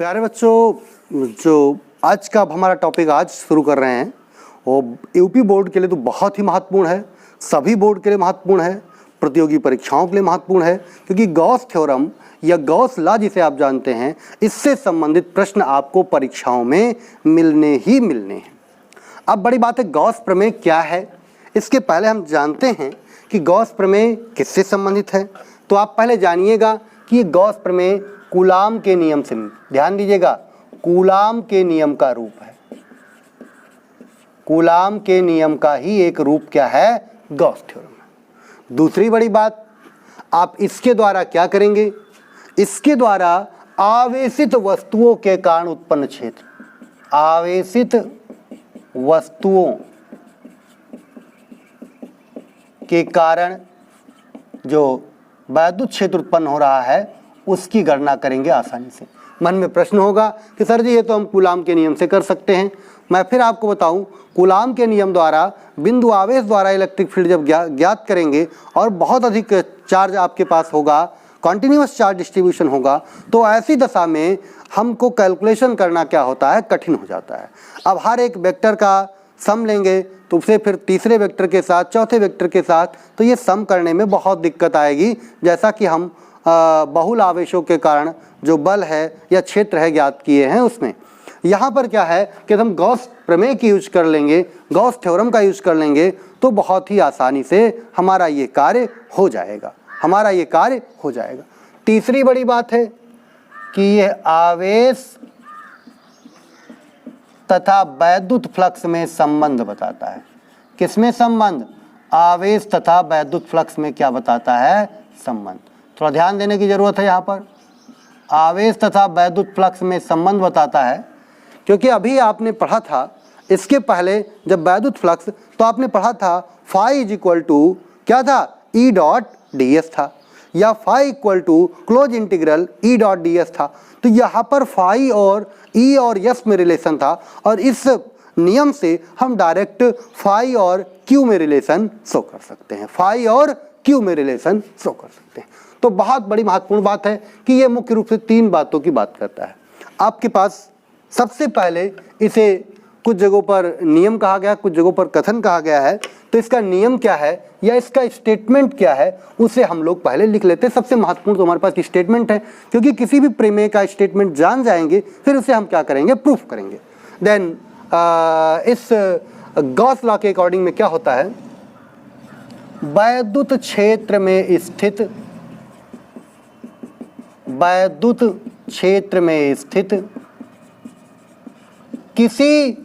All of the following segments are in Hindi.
प्यारे बच्चों, जो आज का हमारा टॉपिक आज शुरू कर रहे हैं वो यूपी बोर्ड के लिए तो बहुत ही महत्वपूर्ण है, सभी बोर्ड के लिए महत्वपूर्ण है, प्रतियोगी परीक्षाओं के लिए महत्वपूर्ण है, क्योंकि गॉस थ्योरम या गॉस लॉ जिसे आप जानते हैं, इससे संबंधित प्रश्न आपको परीक्षाओं में मिलने ही मिलने हैं। अब बड़ी बात है, गॉस प्रमेय क्या है। इसके पहले हम जानते हैं कि गॉस प्रमेय किससे संबंधित है। तो आप पहले जानिएगा कि ये गॉस प्रमेय कूलाम के नियम से, ध्यान दीजिएगा, कूलाम के नियम का रूप है। कूलाम के नियम का ही एक रूप क्या है, गॉस थ्योरम। दूसरी बड़ी बात, आप इसके द्वारा क्या करेंगे, इसके द्वारा आवेशित वस्तुओं के कारण उत्पन्न क्षेत्र, आवेशित वस्तुओं के कारण जो वैद्युत क्षेत्र उत्पन्न हो रहा है उसकी गणना करेंगे आसानी से। मन में प्रश्न होगा कि सर जी ये तो हम कूलाम के नियम से कर सकते हैं। मैं फिर आपको बताऊं, कूलाम के नियम द्वारा बिंदु आवेश द्वारा इलेक्ट्रिक फील्ड जब ज्ञात करेंगे और बहुत अधिक चार्ज आपके पास होगा, कॉन्टिन्यूअस चार्ज डिस्ट्रीब्यूशन होगा, तो ऐसी दशा में हमको कैलकुलेशन करना क्या होता है, कठिन हो जाता है। अब हर एक वेक्टर का सम लेंगे तो उसे फिर तीसरे वेक्टर के साथ, चौथे वेक्टर के साथ, तो ये सम करने में बहुत दिक्कत आएगी। जैसा कि हम बहुल आवेशों के कारण जो बल है या क्षेत्र है ज्ञात किए हैं उसमें। यहाँ पर क्या है कि हम गॉस प्रमेय की यूज कर लेंगे, गॉस थ्योरम का यूज कर लेंगे, तो बहुत ही आसानी से हमारा ये कार्य हो जाएगा, हमारा ये कार्य हो जाएगा। तीसरी बड़ी बात है कि यह आवेश तथा वैद्युत फ्लक्स में संबंध बताता है। किसमें संबंध, आवेश तथा वैद्युत फ्लक्स में क्या बताता है, संबंध। थोड़ा ध्यान देने की जरूरत है यहाँ पर, आवेश तथा वैद्युत फ्लक्स में संबंध बताता है, क्योंकि अभी आपने पढ़ा था इसके पहले जब वैद्युत फ्लक्स, तो आपने पढ़ा था फाई इज इक्वल टू क्या था, ई डॉट डी एस था, या phi equal to close integral E dot D S था। तो यहाँ पर फाई और ई और यस में रिलेशन था, और इस नियम से हम डायरेक्ट फाई और क्यू में रिलेशन शो कर सकते हैं, फाई और क्यू में रिलेशन शो कर सकते हैं। तो बहुत बड़ी महत्वपूर्ण बात है कि ये मुख्य रूप से तीन बातों की बात करता है। आपके पास सबसे पहले इसे कुछ जगहों पर नियम कहा गया, कुछ जगहों पर कथन कहा गया है। तो इसका नियम क्या है या इसका स्टेटमेंट क्या है, उसे हम लोग पहले लिख लेते हैं। सबसे महत्वपूर्ण तो हमारे पास स्टेटमेंट है, क्योंकि किसी भी प्रमेय का स्टेटमेंट जान जाएंगे फिर उसे हम क्या करेंगे, प्रूफ करेंगे। देन इस गॉस लॉ के अकॉर्डिंग में क्या होता है, वैद्युत क्षेत्र में स्थित, वैद्युत क्षेत्र में स्थित किसी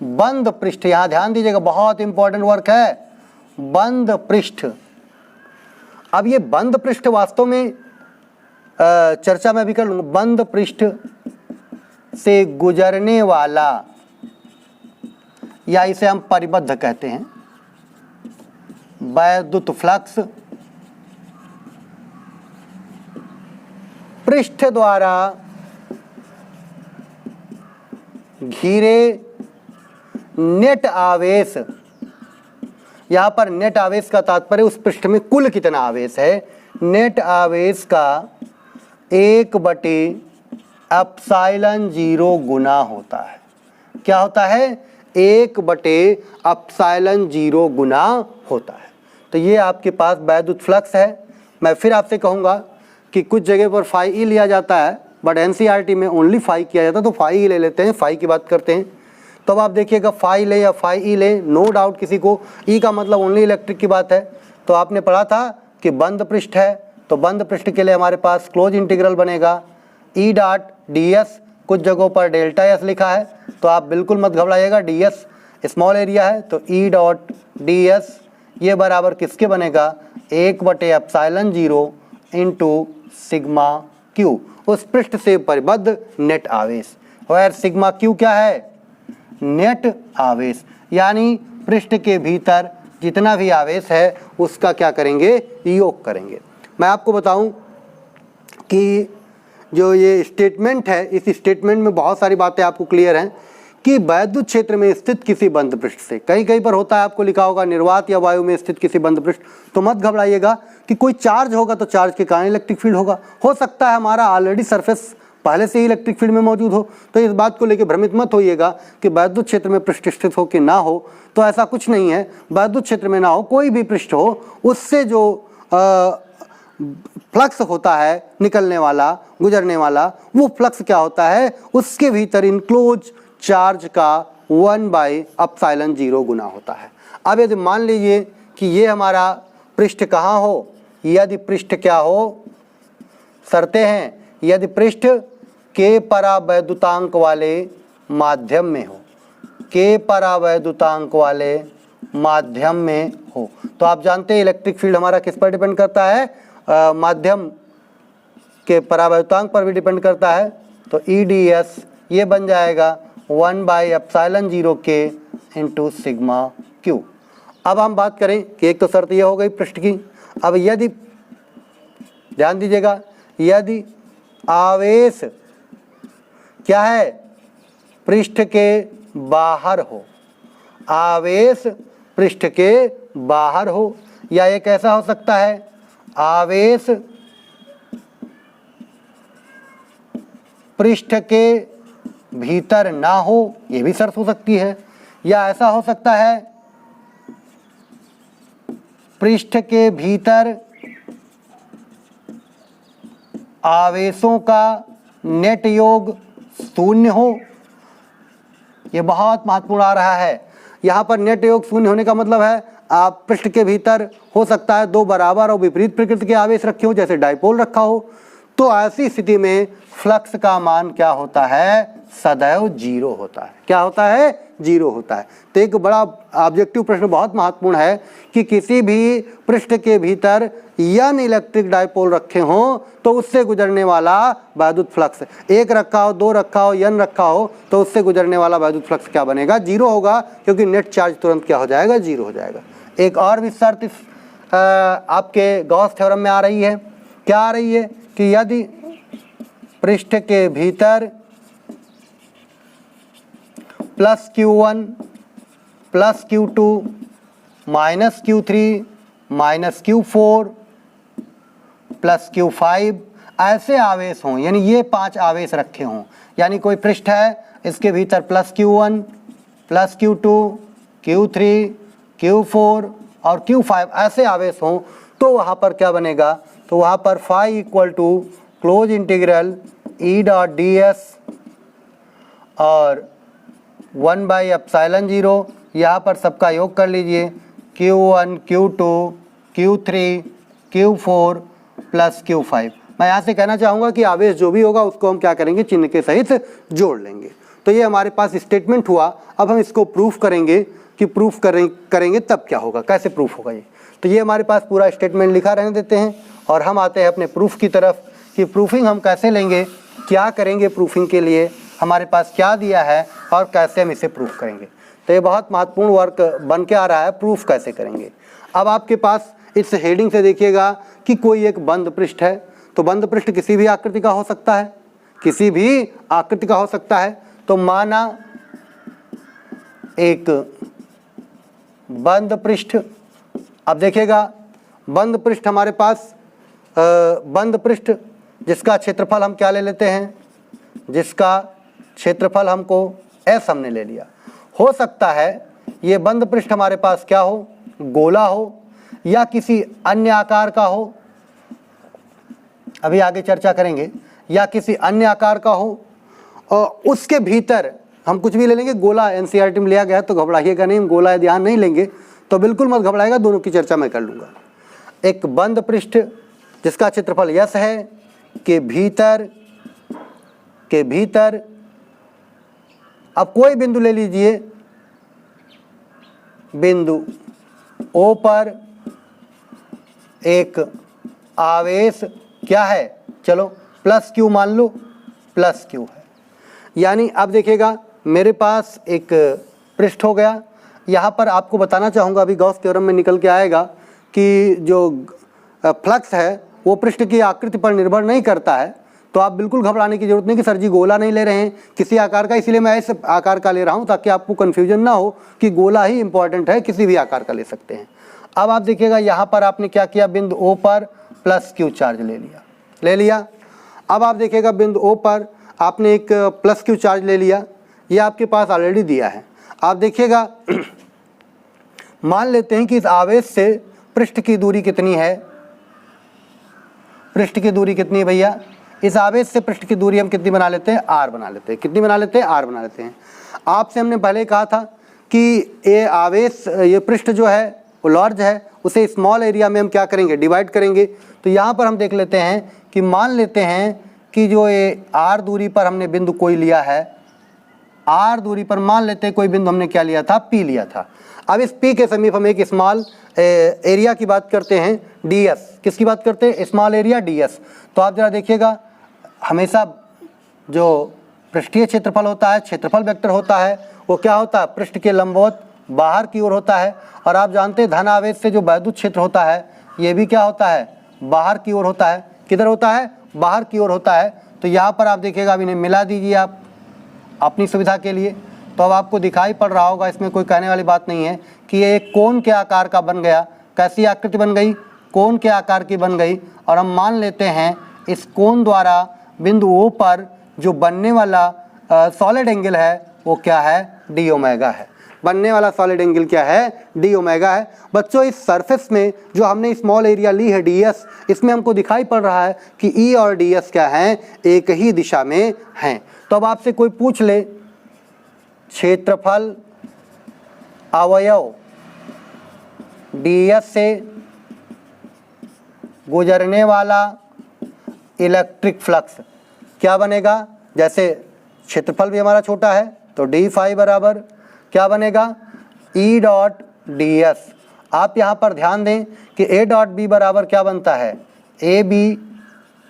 बंद पृष्ठ, यहां ध्यान दीजिएगा बहुत इंपॉर्टेंट वर्क है, बंद पृष्ठ। अब ये बंद पृष्ठ वास्तव में चर्चा मैं भी कर लूंगा। बंद पृष्ठ से गुजरने वाला, या इसे हम परिबद्ध कहते हैं, वैद्युत फ्लक्स पृष्ठ द्वारा घिरे नेट आवेश, यहां पर नेट आवेश का तात्पर्य उस पृष्ठ में कुल कितना आवेश है, नेट आवेश का 1/ε0 गुना होता है। क्या होता है, 1/ε0 गुना होता है। तो ये आपके पास वैद्युत फ्लक्स है। मैं फिर आपसे कहूंगा कि कुछ जगह पर फाई ई लिया जाता है, बट एनसीईआरटी में ओनली फाई किया जाता है, तो फाई ई ले लेते हैं, फाई की बात करते हैं। तो अब आप देखिएगा फाई ले या फाई ई ले, नो डाउट किसी को ई का मतलब ओनली इलेक्ट्रिक की बात है। तो आपने पढ़ा था कि बंद पृष्ठ है, तो बंद पृष्ठ के लिए हमारे पास क्लोज इंटीग्रल बनेगा ई डॉट डी एस, कुछ जगहों पर डेल्टा एस लिखा है, तो आप बिल्कुल मत घबराइएगा, डी एस स्मॉल एरिया है, तो ई डॉट डी एस ये बराबर किसके बनेगा, 1/ε0 इंटू सिग्मा क्यू, उस पृष्ठ से परिबद्ध नेट आवेश। और सिग्मा क्यू क्या है, नेट आवेश, यानी पृष्ठ के भीतर जितना भी आवेश है उसका क्या करेंगे, योग करेंगे। मैं आपको बताऊं कि जो ये स्टेटमेंट है, इस स्टेटमेंट में बहुत सारी बातें आपको क्लियर हैं कि वैद्युत क्षेत्र में स्थित किसी बंद पृष्ठ से, कहीं कहीं पर होता है आपको लिखा होगा निर्वात या वायु में स्थित किसी बंद पृष्ठ, तो मत घबराइएगा कि कोई चार्ज होगा तो चार्ज के कारण इलेक्ट्रिक फील्ड होगा। हो सकता है हमारा ऑलरेडी सरफेस पहले से ही इलेक्ट्रिक फील्ड में मौजूद हो। तो इस बात को लेकर भ्रमित मत होइएगा कि वैद्युत क्षेत्र में पृष्ठ स्थित हो कि ना हो, तो ऐसा कुछ नहीं है। वैद्युत क्षेत्र में ना हो, कोई भी पृष्ठ हो, उससे जो फ्लक्स होता है निकलने वाला, गुजरने वाला, वो फ्लक्स क्या होता है, उसके भीतर इनक्लोज चार्ज का 1/ε0 गुना होता है। अब यदि मान लीजिए कि ये हमारा पृष्ठ कहाँ हो, यदि पृष्ठ क्या हो, शर्तें हैं, यदि पृष्ठ के परावैद्युतांक वाले माध्यम में हो, के परावैद्युतांक वाले माध्यम में हो, तो आप जानते हैं इलेक्ट्रिक फील्ड हमारा किस पर डिपेंड करता है, माध्यम के परावैद्युतांक पर भी डिपेंड करता है। तो EDS ये बन जाएगा 1/ε0 K इंटू सिग्मा Q। अब हम बात करें कि एक तो शर्त ये हो गई पृष्ठ की। अब यदि ध्यान दीजिएगा, यदि आवेश क्या है, पृष्ठ के बाहर हो, आवेश पृष्ठ के बाहर हो, या एक ऐसा हो सकता है आवेश पृष्ठ के भीतर ना हो, ये भी शर्त हो सकती है, या ऐसा हो सकता है पृष्ठ के भीतर आवेशों का नेट योग शून्य हो। ये बहुत महत्वपूर्ण आ रहा है। यहाँ पर नेट योग शून्य होने का मतलब है आप पृष्ठ के भीतर हो सकता है दो बराबर और विपरीत प्रकृति के आवेश रखे हो, जैसे डाइपोल रखा हो, तो ऐसी स्थिति में फ्लक्स का मान क्या होता है, सदैव 0 होता है। क्या होता है, 0 होता है। तो एक बड़ा ऑब्जेक्टिव प्रश्न बहुत महत्वपूर्ण है कि किसी भी पृष्ठ के भीतर यन इलेक्ट्रिक डाइपोल रखे हों तो उससे गुजरने वाला वैद्युत फ्लक्स, एक रखा हो, दो रखा हो, यन रखा हो, तो उससे गुजरने वाला वैद्युत फ्लक्स क्या बनेगा, 0 होगा, क्योंकि नेट चार्ज तुरंत क्या हो जाएगा, 0 हो जाएगा। एक और भी शर्त आपके गॉस थ्योरम में आ रही है। क्या आ रही है कि यदि पृष्ठ के भीतर plus Q1 plus Q2 minus Q3 minus Q4 plus Q5 ऐसे आवेश हों, यानी ये 5 आवेश रखे हों, यानी कोई पृष्ठ है, इसके भीतर plus Q1 plus Q2 Q3 Q4 और Q5 ऐसे आवेश हों, तो वहाँ पर क्या बनेगा, तो वहाँ पर phi equal to close integral E.ds और 1/ε0, यहाँ पर सबका योग कर लीजिए, Q1 Q2 Q3 Q4 plus Q5। मैं यहाँ से कहना चाहूँगा कि आवेश जो भी होगा उसको हम क्या करेंगे, चिन्ह के सहित जोड़ लेंगे। तो ये हमारे पास स्टेटमेंट हुआ। अब हम इसको प्रूफ करेंगे कि प्रूफ करेंगे तब क्या होगा, कैसे प्रूफ होगा ये। तो ये हमारे पास पूरा स्टेटमेंट लिखा रहने देते हैं और हम आते हैं अपने प्रूफ की तरफ कि प्रूफिंग हम कैसे लेंगे, क्या करेंगे प्रूफिंग के लिए, हमारे पास क्या दिया है और कैसे हम इसे प्रूफ करेंगे। तो ये बहुत महत्वपूर्ण वर्क बन के आ रहा है, प्रूफ कैसे करेंगे। अब आपके पास इस हेडिंग से देखिएगा कि कोई एक बंद पृष्ठ है, तो बंद पृष्ठ किसी भी आकृति का हो सकता है, किसी भी आकृति का हो सकता है। तो माना एक बंद पृष्ठ, अब देखिएगा बंद पृष्ठ हमारे पास बंद पृष्ठ जिसका क्षेत्रफल हम क्या ले लेते हैं, जिसका क्षेत्रफल हमको S हमने ले लिया। हो सकता है ये बंद पृष्ठ हमारे पास क्या हो, गोला हो या किसी अन्य आकार का हो, अभी आगे चर्चा करेंगे, या किसी अन्य आकार का हो और उसके भीतर हम कुछ भी ले लेंगे। गोला NCERT में लिया गया तो घबराइएगा नहीं, हम गोला ध्यान नहीं लेंगे तो बिल्कुल मत घबराएगा, दोनों की चर्चा मैं कर लूँगा। एक बंद पृष्ठ जिसका क्षेत्रफल S है के भीतर अब कोई बिंदु ले लीजिए, बिंदु O पर एक आवेश क्या है, चलो प्लस Q मान लो, प्लस Q है। यानी अब देखिएगा मेरे पास एक पृष्ठ हो गया। यहाँ पर आपको बताना चाहूँगा, अभी गॉस थ्योरम में निकल के आएगा कि जो फ्लक्स है वो पृष्ठ की आकृति पर निर्भर नहीं करता है। तो आप बिल्कुल घबराने की जरूरत नहीं कि सर जी गोला नहीं ले रहे हैं, किसी आकार का, इसीलिए मैं इस आकार का ले रहा हूँ ताकि आपको कन्फ्यूजन ना हो कि गोला ही इंपॉर्टेंट है, किसी भी आकार का ले सकते हैं। अब आप देखिएगा यहाँ पर आपने क्या किया, बिंदु O पर प्लस Q चार्ज ले लिया। अब आप देखिएगा बिंदु O पर आपने एक प्लस क्यू चार्ज ले लिया, ये आपके पास ऑलरेडी दिया है। आप देखिएगा मान लेते हैं कि इस आवेश से पृष्ठ की दूरी कितनी है, पृष्ठ की दूरी कितनी है भैया, इस आवेश से पृष्ठ की दूरी हम कितनी बना लेते हैं, r बना लेते हैं। कितनी बना लेते हैं, r बना लेते हैं। आपसे हमने पहले कहा था कि ये आवेश, ये पृष्ठ जो है वो लार्ज है, उसे स्मॉल एरिया में हम क्या करेंगे, डिवाइड करेंगे। तो यहाँ पर हम देख लेते हैं कि मान लेते हैं कि जो ये r दूरी पर हमने बिंदु कोई लिया है, r दूरी पर मान लेते हैं कोई बिंदु हमने क्या लिया था, p लिया था। अब इस p के समीप हम एक स्मॉल एरिया की बात करते हैं, ds। किसकी बात करते हैं, स्मॉल एरिया ds। तो आप जरा देखिएगा, हमेशा जो पृष्ठीय क्षेत्रफल होता है, क्षेत्रफल वेक्टर होता है, वो क्या होता है, पृष्ठ के लंबवत बाहर की ओर होता है। और आप जानते हैं धन आवेश से जो वैद्युत क्षेत्र होता है ये भी क्या होता है, बाहर की ओर होता है। किधर होता है, बाहर की ओर होता है। तो यहाँ पर आप देखिएगा, अब इन्हें मिला दीजिए आप अपनी सुविधा के लिए। तो अब आपको दिखाई पड़ रहा होगा, इसमें कोई कहने वाली बात नहीं है कि ये एक कोण के आकार का बन गया। कैसी आकृति बन गई, कोण के आकार की बन गई। और हम मान लेते हैं इस कोण द्वारा बिंदु O पर जो बनने वाला सॉलिड एंगल है वो क्या है, डी ओमेगा है। बनने वाला सॉलिड एंगल क्या है, डी ओमेगा है। बच्चों इस सरफेस में जो हमने स्मॉल एरिया ली है ds, इसमें हमको दिखाई पड़ रहा है कि E और ds क्या हैं, एक ही दिशा में हैं। तो अब आपसे कोई पूछ ले क्षेत्रफल अवयव ds से गुजरने वाला इलेक्ट्रिक फ्लक्स क्या बनेगा। जैसे क्षेत्रफल भी हमारा छोटा है तो डी फाई बराबर क्या बनेगा, E डॉट ds। आप यहाँ पर ध्यान दें कि A डॉट B बराबर क्या बनता है, ए बी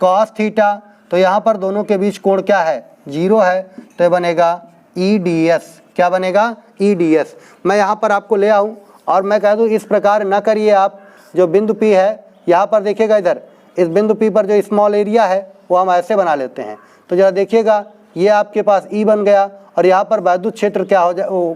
कॉस थीटा। तो यहाँ पर दोनों के बीच कोण क्या है, 0 है। तो ये बनेगा E ds। क्या बनेगा, E ds। मैं यहाँ पर आपको ले आऊँ और मैं कह दूँ इस प्रकार ना करिए आप। जो बिंदु P है यहाँ पर देखिएगा, इधर इस बिंदु P पर जो स्मॉल एरिया है वो हम ऐसे बना लेते हैं। तो जरा देखिएगा, ये आपके पास E बन गया और यहाँ पर वैद्युत क्षेत्र क्या हो जाए,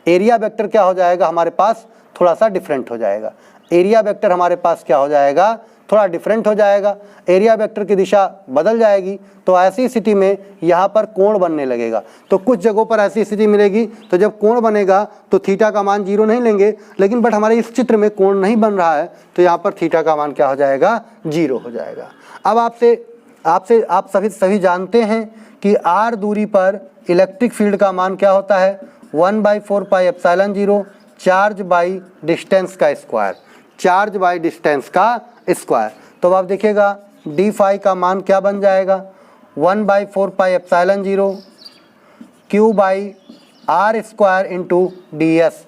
एरिया वेक्टर क्या हो जाएगा हमारे पास, थोड़ा सा डिफरेंट हो जाएगा। एरिया वेक्टर हमारे पास क्या हो जाएगा, थोड़ा डिफरेंट हो जाएगा। एरिया वेक्टर की दिशा बदल जाएगी। तो ऐसी स्थिति में यहाँ पर कोण बनने लगेगा। तो कुछ जगहों पर ऐसी स्थिति मिलेगी, तो जब कोण बनेगा तो थीटा का मान 0 नहीं लेंगे, लेकिन बट हमारे इस चित्र में कोण नहीं बन रहा है तो यहाँ पर थीटा का मान क्या हो जाएगा, 0 हो जाएगा। अब आप सभी जानते हैं कि r दूरी पर इलेक्ट्रिक फील्ड का मान क्या होता है, 1/4 pi epsilon 0 charge by distance का स्क्वायर, चार्ज बाई डिस्टेंस का स्क्वायर। तो आप देखिएगा डी फाई का मान क्या बन जाएगा, 1/4 pi epsilon 0 Q by R square into D S.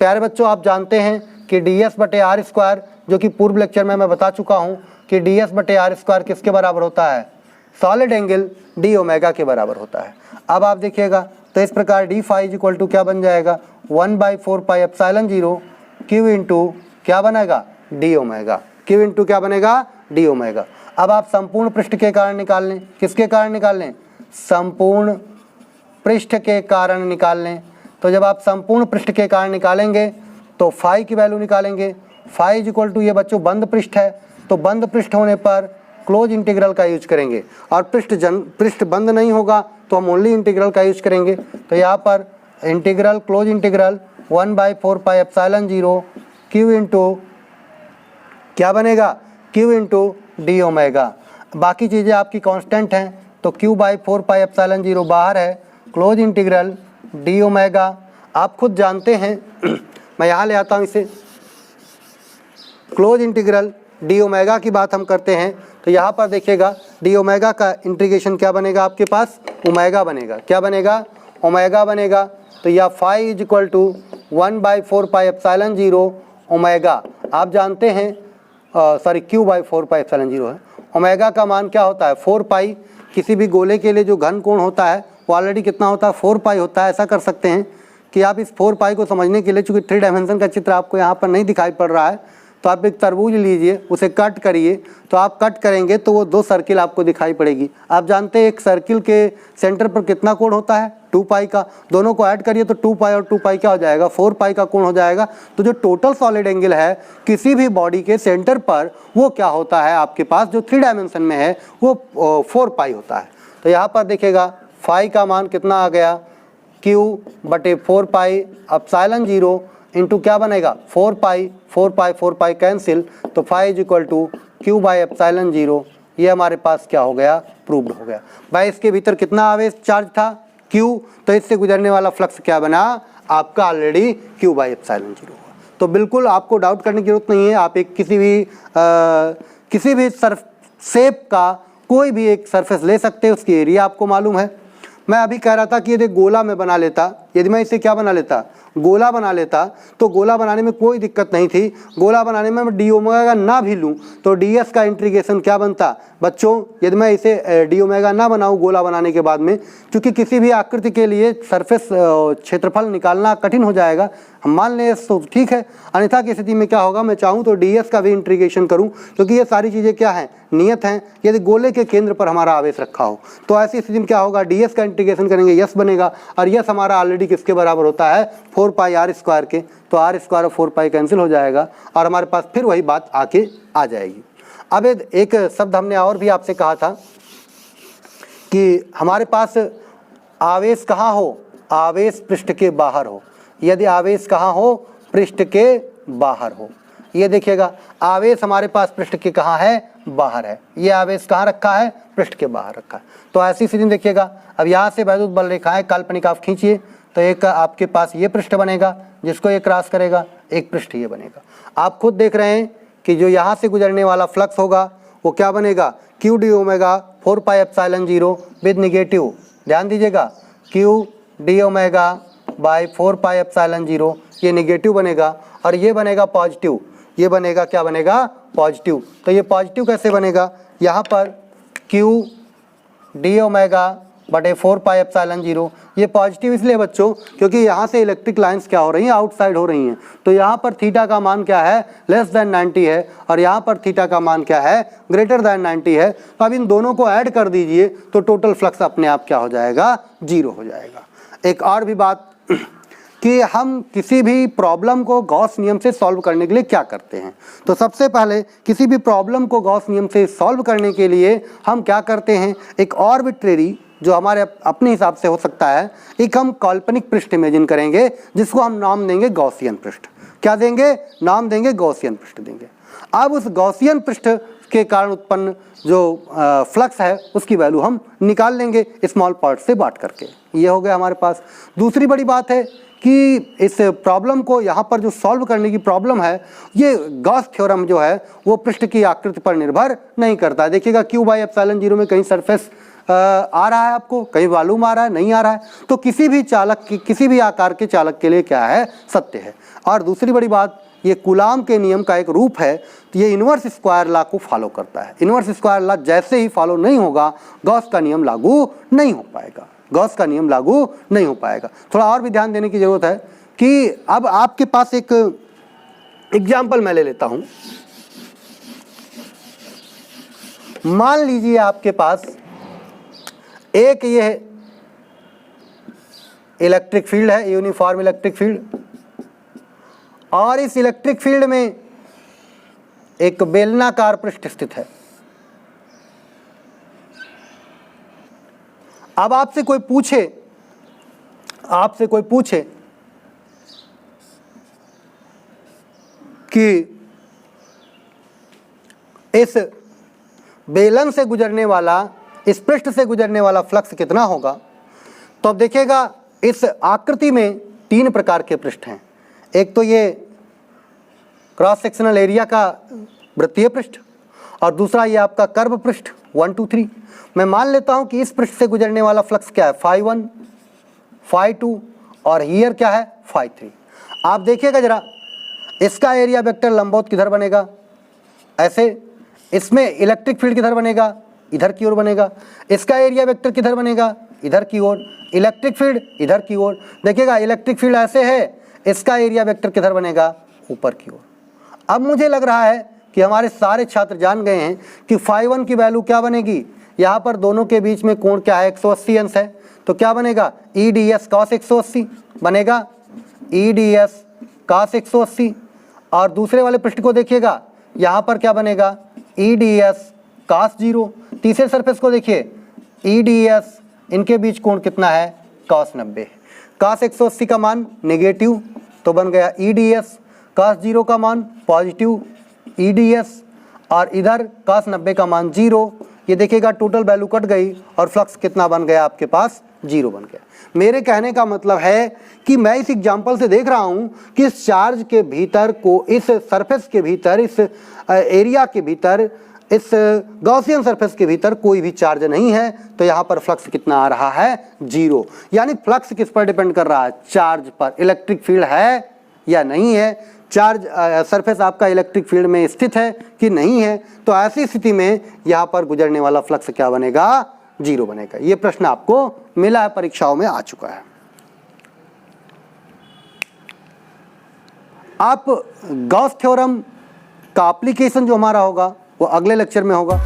प्यारे बच्चों आप जानते हैं कि डी एस बटे आर स्क्वायर, जो कि पूर्व लेक्चर में मैं बता चुका हूँ कि डी एस बटे आर स्क्वायर किसके बराबर होता है, सॉलिड एंगल डी ओमेगा के बराबर होता है। अब आप देखिएगा तो इस प्रकार D phi is equal to क्या बन जाएगा, 1/4 पाई एप्सिलॉन 0 क्यू इंटू क्या बनेगा, डी ओमेगा। क्यू इंटू क्या बनेगा, डी ओमेगा। अब आप संपूर्ण पृष्ठ के कारण निकाल लें। किसके कारण निकाल लें, संपूर्ण पृष्ठ के कारण निकाल लें। तो जब आप संपूर्ण पृष्ठ के कारण निकालेंगे तो फाई की वैल्यू निकालेंगे। फाई इज इक्वल टू, ये बच्चों बंद पृष्ठ है तो बंद पृष्ठ होने पर क्लोज इंटीग्रल का यूज करेंगे, और पृष्ठ बंद नहीं होगा तो हम ओनली इंटीग्रल का यूज करेंगे। तो यहाँ पर integral close integral 1/4 pi epsilon 0 Q into क्या बनेगा, क्यू इंटू डी ओमेगा। बाकी चीज़ें आपकी कांस्टेंट हैं तो q/4 पाई एप्सिलॉन 0 बाहर है, क्लोज इंटीग्रल डी ओमेगा आप खुद जानते हैं। मैं यहाँ ले आता हूँ इसे, क्लोज इंटीग्रल डी ओमेगा की बात हम करते हैं तो यहाँ पर देखिएगा डी ओमेगा का इंटीग्रेशन क्या बनेगा, आपके पास ओमेगा बनेगा। क्या बनेगा, ओमेगा बनेगा। तो यह phi is equal to 1/4 pi epsilon 0 omega. आप जानते हैं q/4 पाई एप्सिलॉन 0 है। ओमेगा का मान क्या होता है, 4 पाई। किसी भी गोले के लिए जो घन कोण होता है वो ऑलरेडी कितना होता है, 4 पाई होता है। ऐसा कर सकते हैं कि आप इस 4 पाई को समझने के लिए, चूँकि 3 डायमेंशन का चित्र आपको यहाँ पर नहीं दिखाई पड़ रहा है, तो आप एक तरबूज लीजिए, उसे कट करिए। तो आप कट करेंगे तो वो 2 सर्किल आपको दिखाई पड़ेगी। आप जानते हैं एक सर्किल के सेंटर पर कितना कोण होता है, 2 पाई का। दोनों को ऐड करिए तो 2 पाई और 2 पाई क्या हो जाएगा, 4 पाई का कोण हो जाएगा। तो जो टोटल सॉलिड एंगल है किसी भी बॉडी के सेंटर पर वो क्या होता है, आपके पास जो 3 डायमेंशन में है वो 4 पाई होता है। तो यहाँ पर देखिएगा फाई का मान कितना आ गया, Q/4 एप्सिलॉन 0 इंटू क्या बनेगा 4 पाई कैंसिल, तो फाई इज इक्वल टू Q/एप्सिलॉन 0। ये हमारे पास क्या हो गया, प्रूव्ड हो गया। भाई इसके भीतर कितना आवेश चार्ज था, Q, तो इससे गुजरने वाला फ्लक्स क्या बना आपका ऑलरेडी Q/एप्सिलॉन 0 हुआ। तो बिल्कुल आपको डाउट करने की जरूरत नहीं है। आप एक किसी भी शेप का कोई भी एक सरफेस ले सकते हैं, उसकी एरिया आपको मालूम है। मैं अभी कह रहा था कि यदि गोला में बना लेता, यदि मैं इसे क्या बना लेता, गोला बना लेता, तो गोला बनाने में कोई दिक्कत नहीं थी। गोला बनाने में मैं डी ओमेगा ना भी लूँ तो ds का इंटीग्रेशन क्या बनता बच्चों, यदि मैं इसे डी ओमेगा ना बनाऊँ गोला बनाने के बाद में, क्योंकि किसी भी आकृति के लिए सरफेस क्षेत्रफल निकालना कठिन हो जाएगा। हम मान लें तो ठीक है, अन्यथा की स्थिति में क्या होगा, मैं चाहूँ तो ds का भी इंटीग्रेशन करूँ, क्योंकि ये सारी चीज़ें क्या हैं, नियत हैं। यदि गोले के केंद्र पर हमारा आवेश रखा हो तो ऐसी स्थिति में क्या होगा, ds का इंटीग्रेशन करेंगे यस बनेगा, और यस हमारा ऑलरेडी किसके बराबर होता है 4 पाई r स्क्वायर के, तो r स्क्वायर और 4 पाई कैंसिल हो जाएगा और हमारे पास फिर वही बात आके आ जाएगी। अब एक शब्द हमने और भी आपसे कहा था कि हमारे पास आवेश कहाँ हो, आवेश पृष्ठ के बाहर हो। यदि आवेश कहाँ हो, पृष्ठ के बाहर हो। ये देखिएगा आवेश हमारे पास पृष्ठ के कहाँ है, बाहर है। ये आवेश कहाँ रखा है, पृष्ठ के बाहर रखा है। तो ऐसी स्थिति में देखिएगा, अब यहाँ से वैद्युत बल रेखाएं काल्पनिक आप खींचिए, तो एक आपके पास ये पृष्ठ बनेगा जिसको ये क्रॉस करेगा, एक पृष्ठ ये बनेगा। आप खुद देख रहे हैं कि जो यहाँ से गुजरने वाला फ्लक्स होगा वो क्या बनेगा, Q/d omega 4 pi epsilon 0 with negative. ध्यान दीजिएगा Q/d omega by 4 pi epsilon 0, ये निगेटिव बनेगा और ये बनेगा पॉजिटिव। ये बनेगा क्या बनेगा, पॉजिटिव। तो ये पॉजिटिव कैसे बनेगा, यहाँ पर Q/d ओमेगा बटे 4 पाई एप्सिलॉन 0, ये पॉजिटिव इसलिए बच्चों क्योंकि यहाँ से इलेक्ट्रिक लाइंस क्या हो रही हैं, आउटसाइड हो रही हैं। तो यहाँ पर थीटा का मान क्या है, लेस देन 90 है, और यहाँ पर थीटा का मान क्या है, ग्रेटर देन 90 है। तो अब इन दोनों को ऐड कर दीजिए तो टोटल फ्लक्स अपने आप क्या हो जाएगा, 0 हो जाएगा। एक और भी बात कि हम किसी भी प्रॉब्लम को गॉस नियम से सॉल्व करने के लिए क्या करते हैं। तो सबसे पहले किसी भी प्रॉब्लम को गॉस नियम से सॉल्व करने के लिए हम क्या करते हैं, एक आर्बिट्रेरी जो हमारे अपने हिसाब से हो सकता है, एक हम काल्पनिक पृष्ठ इमेजिन करेंगे जिसको हम नाम देंगे गॉसियन पृष्ठ। क्या देंगे, नाम देंगे गॉसियन पृष्ठ देंगे। अब उस गॉसियन पृष्ठ के कारण उत्पन्न जो फ्लक्स है उसकी वैल्यू हम निकाल लेंगे स्मॉल पार्ट से बांट करके। ये हो गया हमारे पास। दूसरी बड़ी बात है कि इस प्रॉब्लम को यहाँ पर जो सॉल्व करने की प्रॉब्लम है, ये गॉस थ्योरम जो है वो पृष्ठ की आकृति पर निर्भर नहीं करता। देखिएगा Q/एप्सिलॉन 0 में कहीं सरफेस आ रहा है, आपको कहीं वॉल्यूम आ रहा है, नहीं आ रहा है, तो किसी भी चालक की, किसी भी आकार के चालक के लिए क्या है, सत्य है। और दूसरी बड़ी बात, ये कूलाम के नियम का एक रूप है, तो ये इन्वर्स स्क्वायर लॉ को फॉलो करता है। इन्वर्स स्क्वायर लॉ जैसे ही फॉलो नहीं होगा, गॉस का नियम लागू नहीं हो पाएगा, गॉस का नियम लागू नहीं हो पाएगा। थोड़ा और भी ध्यान देने की जरूरत है कि अब आपके पास एक एग्जाम्पल मैं ले लेता हूं। मान लीजिए आपके पास एक ये इलेक्ट्रिक फील्ड है, यूनिफॉर्म इलेक्ट्रिक फील्ड, और इस इलेक्ट्रिक फील्ड में एक बेलनाकार पृष्ठ स्थित है। अब आपसे कोई पूछे कि इस बेलन से गुजरने वाला, इस पृष्ठ से गुजरने वाला फ्लक्स कितना होगा, तो अब देखिएगा इस आकृति में 3 प्रकार के पृष्ठ हैं। एक तो ये क्रॉस सेक्शनल एरिया का वृत्तीय पृष्ठ, और दूसरा ये आपका कर्व पृष्ठ 1 2 3। मैं मान लेता हूं कि इस पृष्ठ से गुजरने वाला फ्लक्स क्या है, φ1 φ2, और हियर क्या है, φ3। आप देखिएगा जरा, इसका एरिया वेक्टर लंबवत किधर बनेगा, ऐसे। इसमें इलेक्ट्रिक फील्ड किधर बनेगा, इधर की ओर बनेगा। इसका एरिया वेक्टर किधर बनेगा, इधर की ओर। इलेक्ट्रिक फील्ड इधर की ओर। देखिएगा इलेक्ट्रिक फील्ड ऐसे है, इसका एरिया वेक्टर किधर बनेगा, ऊपर की ओर। अब मुझे लग रहा है कि हमारे सारे छात्र जान गए हैं कि φ1 की वैल्यू क्या बनेगी, यहाँ पर दोनों के बीच में कोण क्या है, 180 अंश है, तो क्या बनेगा, EDS cos 180 बनेगा, EDS cos 180। और दूसरे वाले पृष्ठ को देखिएगा, यहाँ पर क्या बनेगा, EDS cos 0। तीसरे सरफेस को देखिए, EDS, इनके बीच कोण कितना है, cos 90। cos 180 का मान नेगेटिव तो बन गया EDS, cos 0 का मान पॉजिटिव EDS, और इधर cos 90 का मान 0। ये देखिएगा टोटल वैल्यू कट गई और फ्लक्स कितना बन गया आपके पास, 0 बन गया। मेरे कहने का मतलब है कि मैं इस एग्जाम्पल से देख रहा हूं कि इस चार्ज के भीतर को, इस सरफेस के भीतर, इस एरिया के भीतर, इस गॉसियन सरफेस के भीतर कोई भी चार्ज नहीं है, तो यहाँ पर फ्लक्स कितना आ रहा है, 0। यानी फ्लक्स किस पर डिपेंड कर रहा है, चार्ज पर। इलेक्ट्रिक फील्ड है या नहीं है, चार्ज सरफेस आपका इलेक्ट्रिक फील्ड में स्थित है कि नहीं है, तो ऐसी स्थिति में यहाँ पर गुजरने वाला फ्लक्स क्या बनेगा, 0 बनेगा। ये प्रश्न आपको मिला है, परीक्षाओं में आ चुका है। आप गॉस थ्योरम का एप्लीकेशन जो हमारा होगा वो अगले लेक्चर में होगा।